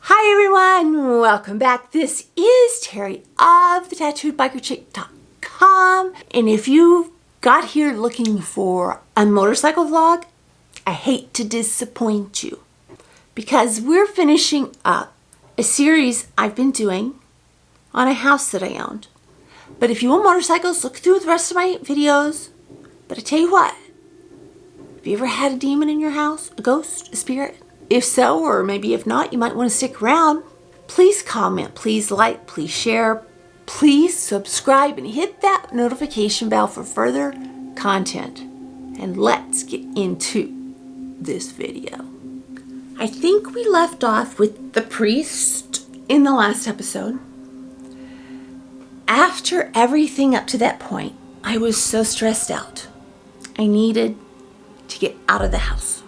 Hi everyone, welcome back. This is Terry of the TattooedBikerChick.com, and if you got here looking for a motorcycle vlog, I hate to disappoint you because we're finishing up a series I've been doing on a house that I owned. But if you want motorcycles, look through the rest of my videos. But I tell you what, have you ever had a demon in your house? A ghost? A spirit? If so, or maybe if not, you might want to stick around. Please comment, please like, please share, please subscribe, and hit that notification bell for further content. And let's get into this video. I think we left off with the priest in the last episode. After everything up to that point, I was so stressed out. I needed to get out of the house.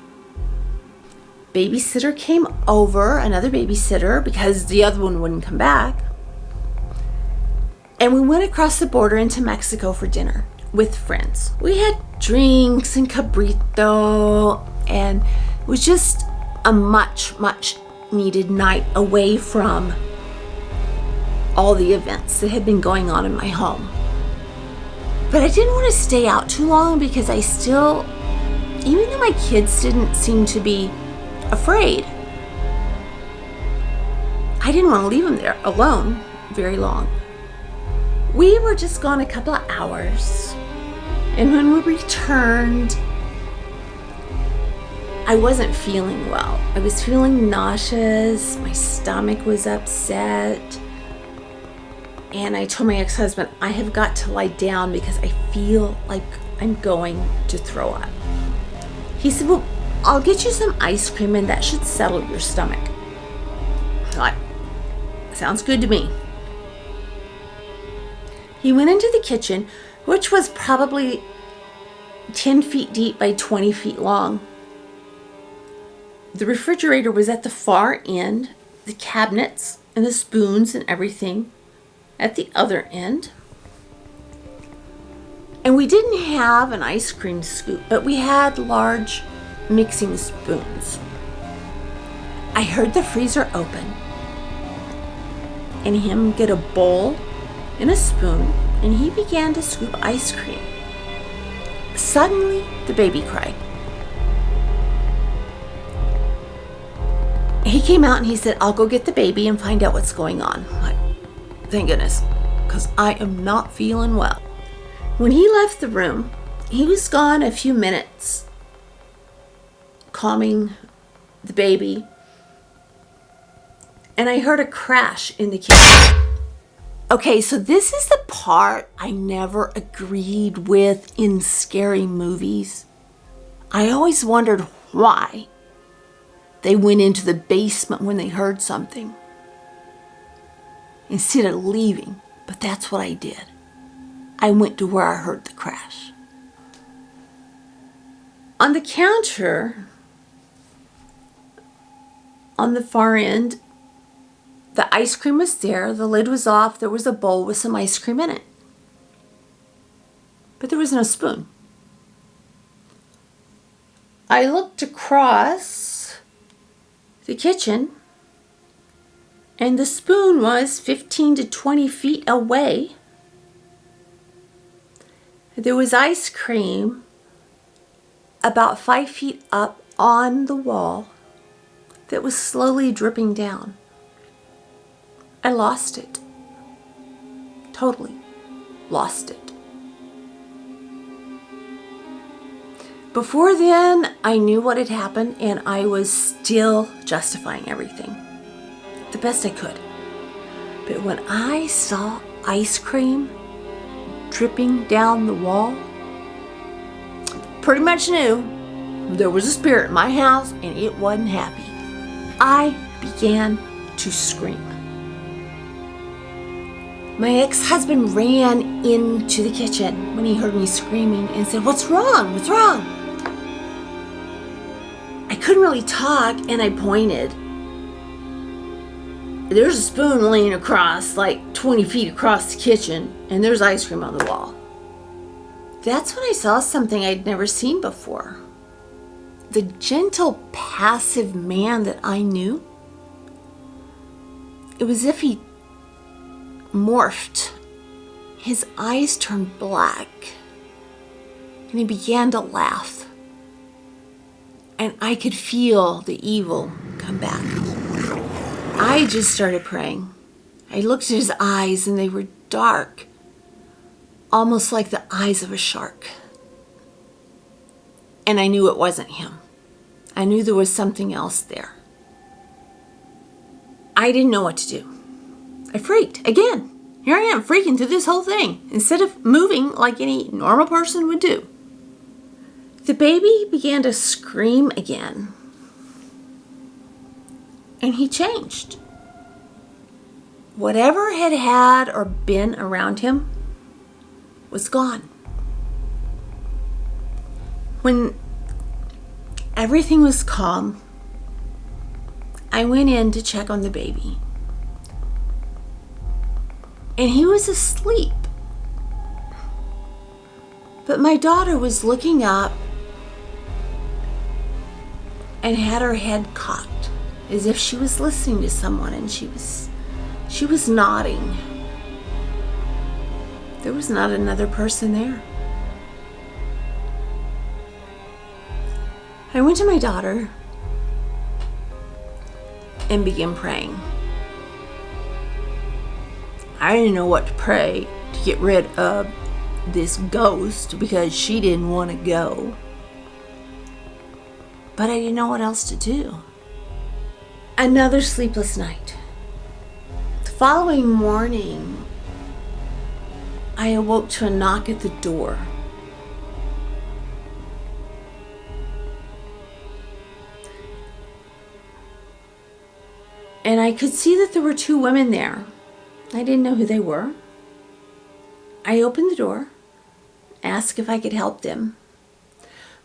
Babysitter came over, another babysitter, because the other one wouldn't come back. And we went across the border into Mexico for dinner with friends. We had drinks and cabrito, and it was just a much needed night away from all the events that had been going on in my home. But I didn't want to stay out too long because I still, even though my kids didn't seem to be afraid, I didn't want to leave them there alone very long. We were just gone a couple of hours, and when we returned, I wasn't feeling well. I was feeling nauseous, my stomach was upset, and I told my ex-husband, I have got to lie down because I feel like I'm going to throw up. He said, well, I'll get you some ice cream and that should settle your stomach. I thought, sounds good to me. He went into the kitchen, which was probably 10 feet deep by 20 feet long. The refrigerator was at the far end, the cabinets and the spoons and everything at the other end. And we didn't have an ice cream scoop, but we had large mixing spoons. I heard the freezer open and him get a bowl and a spoon, and he began to scoop ice cream. Suddenly, the baby cried. He came out and he said, I'll go get the baby and find out what's going on. I'm like, thank goodness, because I am not feeling well. When he left the room, he was gone a few minutes, calming the baby, and I heard a crash in the kitchen. Okay, so this is the part I never agreed with in scary movies. I always wondered why they went into the basement when they heard something instead of leaving, but that's what I did. I went to where I heard the crash. On the counter, on the far end, the ice cream was there, the lid was off, there was a bowl with some ice cream in it. But there was no spoon. I looked across the kitchen, and the spoon was 15 to 20 feet away. There was ice cream about 5 feet up on the wall that was slowly dripping down. I lost it. Totally lost it. Before then, I knew what had happened, and I was still justifying everything the best I could. But when I saw ice cream dripping down the wall, pretty much knew there was a spirit in my house and it wasn't happy. I began to scream. My ex-husband ran into the kitchen when he heard me screaming and said, "What's wrong? What's wrong?" I couldn't really talk, and I pointed. There's a spoon laying across, like 20 feet across the kitchen, and there's ice cream on the wall. That's when I saw something I'd never seen before. The gentle, passive man that I knew It was as if he morphed. His eyes turned black, and he began to laugh. And I could feel the evil come back. I just started praying. I looked at his eyes, and they were dark, almost like the eyes of a shark. And I knew it wasn't him. I knew there was something else there. I didn't know what to do. I freaked again. Here I am freaking through this whole thing instead of moving like any normal person would do. The baby began to scream again. And he changed. Whatever had or been around him was gone. When everything was calm, I went in to check on the baby. And he was asleep. But my daughter was looking up and had her head cocked as if she was listening to someone, and she was nodding. There was not another person there. I went to my daughter and began praying. I didn't know what to pray to get rid of this ghost because she didn't want to go. But I didn't know what else to do. Another sleepless night. The following morning, I awoke to a knock at the door. And I could see that there were two women there. I didn't know who they were. I opened the door, asked if I could help them.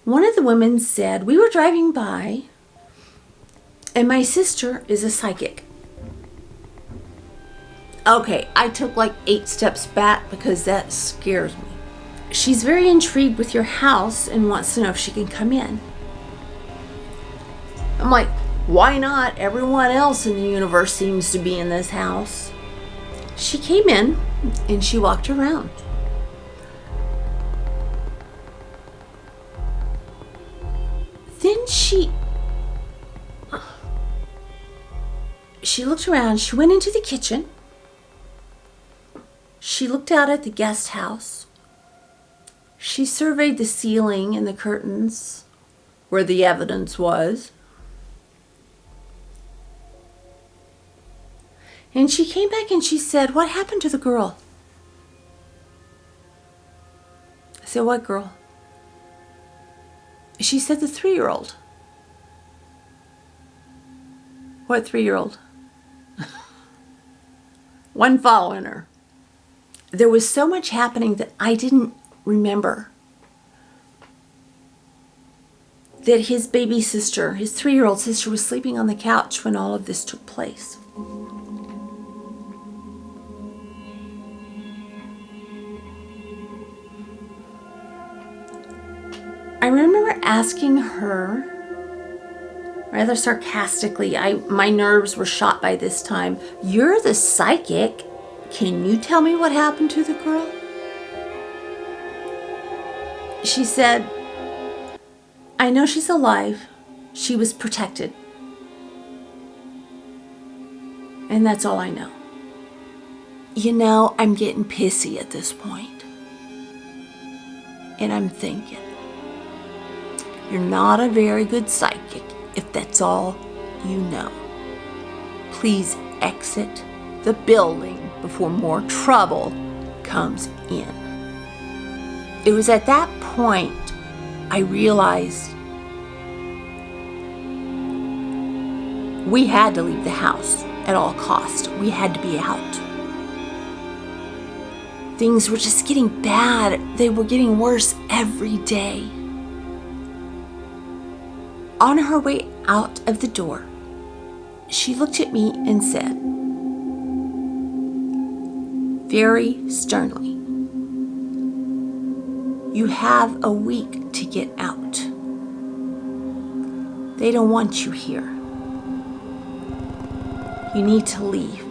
One of the women said, "We were driving by, and my sister is a psychic." Okay, I took like 8 steps back because that scares me. "She's very intrigued with your house and wants to know if she can come in." I'm like, why not? Everyone else in the universe seems to be in this house. She came in and she walked around. Then she looked around. She went into the kitchen. She looked out at the guest house. She surveyed the ceiling and the curtains where the evidence was. And she came back and she said, "What happened to the girl?" I said, "What girl?" She said, "The 3-year-old." "What 3-year-old?" One following her. There was so much happening that I didn't remember that his baby sister, his 3-year-old sister, was sleeping on the couch when all of this took place. I remember asking her, rather sarcastically, my nerves were shot by this time, "You're the psychic. Can you tell me what happened to the girl?" She said, "I know she's alive. She was protected. And that's all I know." You know, I'm getting pissy at this point. And I'm thinking, you're not a very good psychic if that's all you know. Please exit the building before more trouble comes in. It was at that point I realized we had to leave the house at all costs. We had to be out. Things were just getting bad. They were getting worse every day. On her way out of the door, she looked at me and said, very sternly, "You have a week to get out. They don't want you here. You need to leave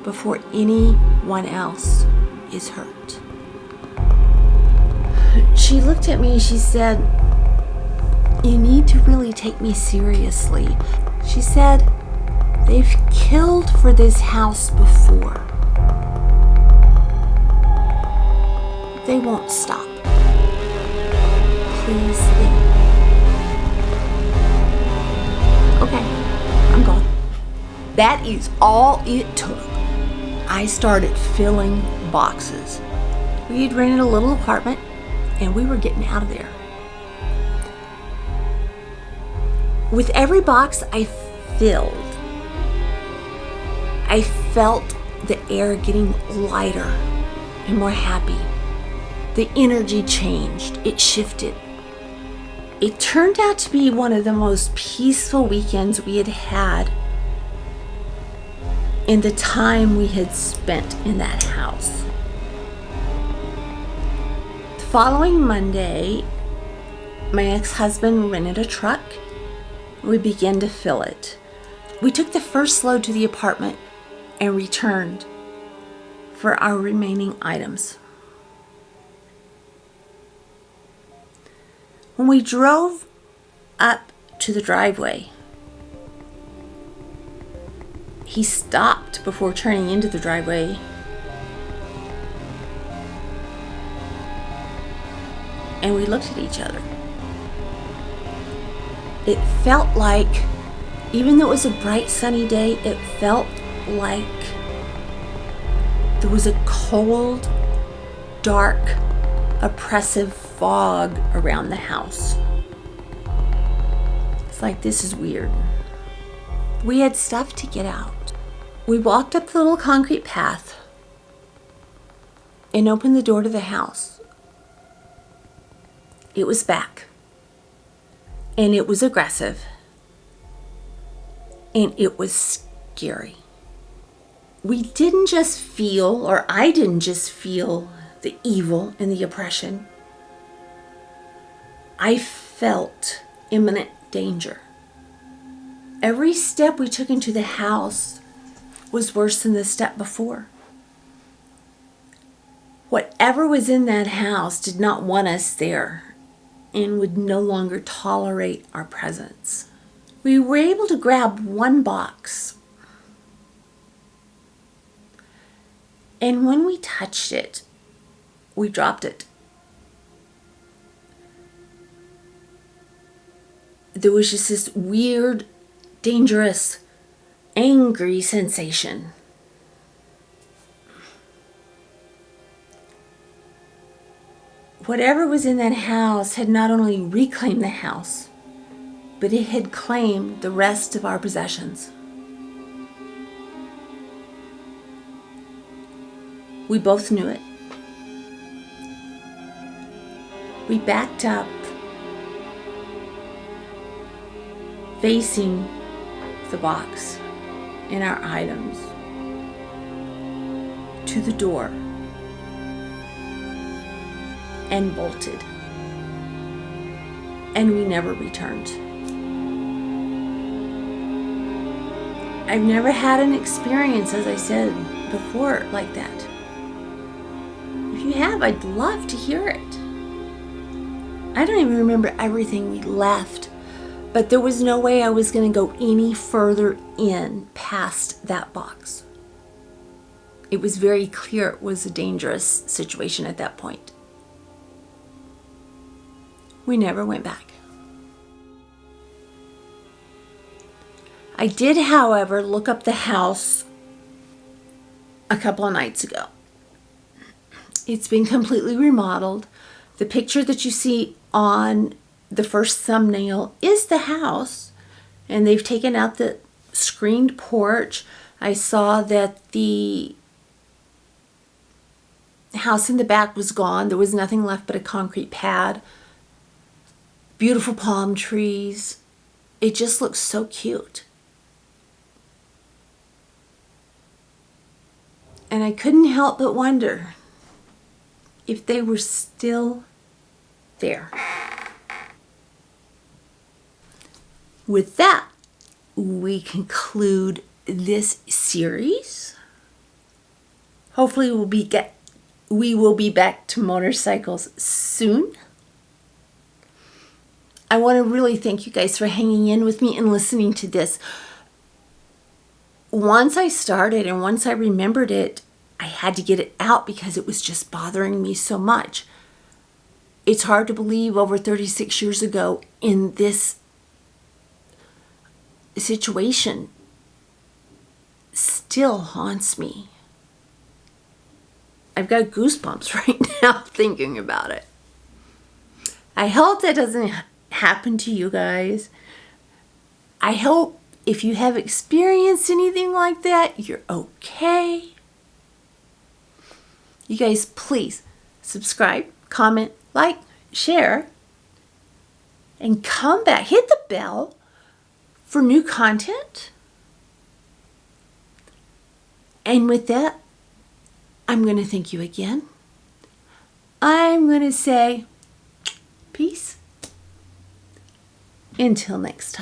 before anyone else is hurt. She looked at me and she said, "You need to really take me seriously." She said, "They've killed for this house before. They won't stop. Please leave." Okay, I'm gone. That is all it took. I started filling boxes. We had rented a little apartment and we were getting out of there. With every box I filled, I felt the air getting lighter and more happy. The energy changed. It shifted. It turned out to be one of the most peaceful weekends we had had in the time we had spent in that house. The following Monday, my ex-husband rented a truck. We began to fill it. We took the first load to the apartment and returned for our remaining items. When we drove up to the driveway, he stopped before turning into the driveway. And we looked at each other. It felt like, even though it was a bright sunny day, it felt like there was a cold, dark, oppressive fog around the house. It's like, this is weird. We had stuff to get out. We walked up the little concrete path and opened the door to the house. It was back. And it was aggressive. And it was scary. We didn't just feel, or I didn't just feel, the evil and the oppression. I felt imminent danger. Every step we took into the house was worse than the step before. Whatever was in that house did not want us there and would no longer tolerate our presence. We were able to grab one box. And when we touched it, we dropped it. There was just this weird, dangerous, angry sensation. Whatever was in that house had not only reclaimed the house, but it had claimed the rest of our possessions. We both knew it. We backed up, facing the box and our items to the door, and bolted. And we never returned. I've never had an experience, as I said before, like that. If you have, I'd love to hear it. I don't even remember everything we left, but there was no way I was going to go any further in past that box. It was very clear it was a dangerous situation at that point. We never went back. I did, however, look up the house a couple of nights ago. It's been completely remodeled. The picture that you see on the first thumbnail is the house, and they've taken out the screened porch. I saw that the house in the back was gone. There was nothing left but a concrete pad. Beautiful palm trees. It just looks so cute. And I couldn't help but wonder if they were still there. With that, we conclude this series Hopefully we will be back to motorcycles soon. I want to really thank you guys for hanging in with me and listening to this. Once I started and once I remembered it, I had to get it out because it was just bothering me so much. It's hard to believe over 36 years ago in this situation still haunts me. I've got goosebumps right now thinking about it. I hope that doesn't happen to you guys. I hope if you have experienced anything like that, you're okay. You guys, please subscribe, comment, like, share, and come back. Hit the bell for new content. And with that, I'm going to thank you again. I'm going to say peace. Until next time.